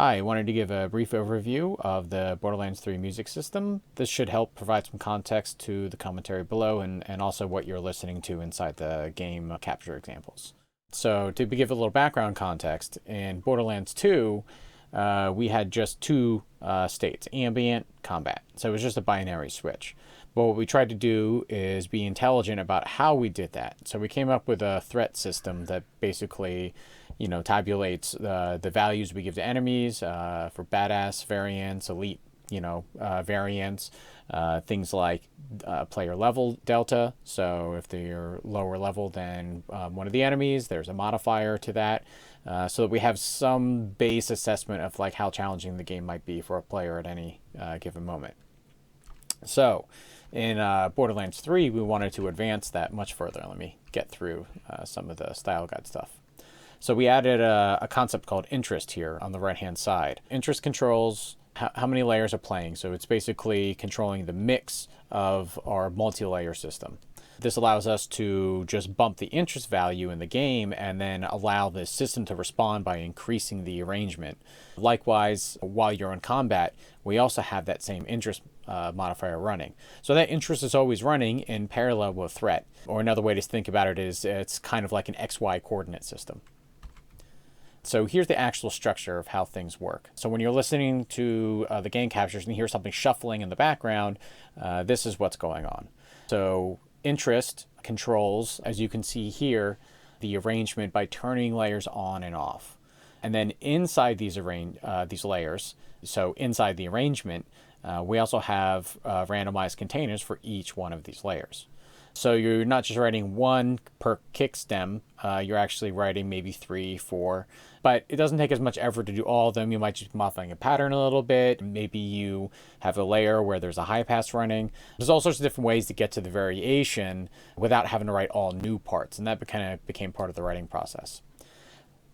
Hi, I wanted to give a brief overview of the Borderlands 3 music system. This should help provide some context to the commentary below and also what you're listening to inside the game capture examples. So to give a little background context, in Borderlands 2, we had just two states, ambient, combat. So it was just a binary switch. But what we tried to do is be intelligent about how we did that. So we came up with a threat system that basically, tabulates the values we give to enemies for badass variants, elite, variants, things like player level delta. So if they're lower level than one of the enemies, there's a modifier to that. So that we have some base assessment of like how challenging the game might be for a player at any given moment. So in Borderlands 3, we wanted to advance that much further. Let me get through some of the style guide stuff. So we added a concept called interest here on the right-hand side. Interest controls how many layers are playing. So it's basically controlling the mix of our multi-layer system. This allows us to just bump the interest value in the game and then allow the system to respond by increasing the arrangement. Likewise, while you're in combat, we also have that same interest modifier running. So that interest is always running in parallel with threat. Or another way to think about it is it's kind of like an XY coordinate system. So here's the actual structure of how things work. So when you're listening to the game captures and you hear something shuffling in the background, this is what's going on. So interest controls, as you can see here, the arrangement by turning layers on and off. And then inside these layers, so inside the arrangement, we also have randomized containers for each one of these layers. So you're not just writing one per kick stem, you're actually writing maybe 3, 4, but it doesn't take as much effort to do all of them. You might just be modifying a pattern a little bit. Maybe you have a layer where there's a high pass running. There's all sorts of different ways to get to the variation without having to write all new parts, and that kind of became part of the writing process.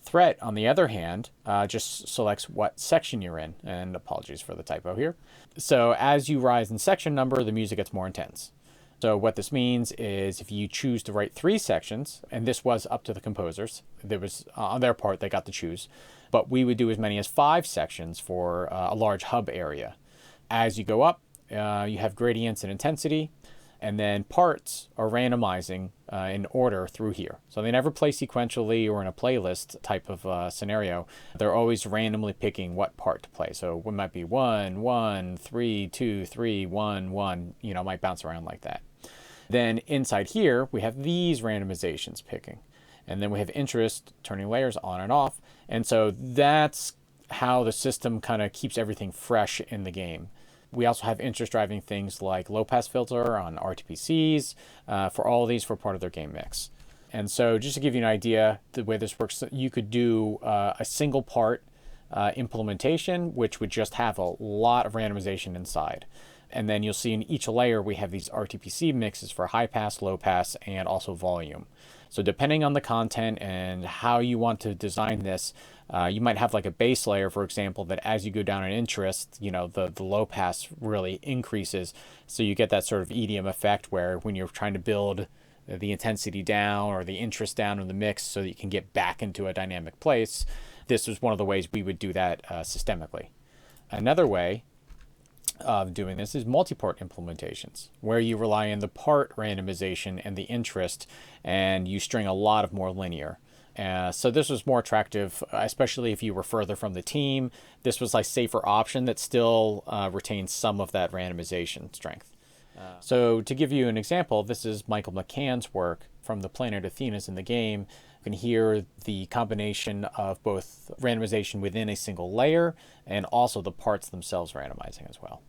Threat, on the other hand, just selects what section you're in, and apologies for the typo here. So as you rise in section number, the music gets more intense. So what this means is if you choose to write 3 sections, and this was up to the composers, there was on their part they got to choose, but we would do as many as 5 sections for a large hub area. As you go up, you have gradients in intensity, and then parts are randomizing in order through here. So they never play sequentially or in a playlist type of scenario. They're always randomly picking what part to play. So it might be 1, 1, 3, 2, 3, 1, 1, might bounce around like that. Then inside here, we have these randomizations picking. And then we have interest turning layers on and off. And so that's how the system kind of keeps everything fresh in the game. We also have interest driving things like low pass filter on RTPCs for all of these for part of their game mix. And so just to give you an idea, the way this works, you could do a single part implementation, which would just have a lot of randomization inside. And then you'll see in each layer, we have these RTPC mixes for high pass, low pass, and also volume. So depending on the content and how you want to design this, you might have like a base layer, for example, that as you go down in interest, the low pass really increases. So you get that sort of EDM effect where when you're trying to build the intensity down or the interest down in the mix so that you can get back into a dynamic place, this was one of the ways we would do that systemically. Another way of doing this is multi-part implementations, where you rely on the part randomization and the interest, and you string a lot of more linear. So this was more attractive, especially if you were further from the team. This was like safer option that still retains some of that randomization strength. So to give you an example, this is Michael McCann's work from the Planet Athenas in the game. You can hear the combination of both randomization within a single layer and also the parts themselves randomizing as well.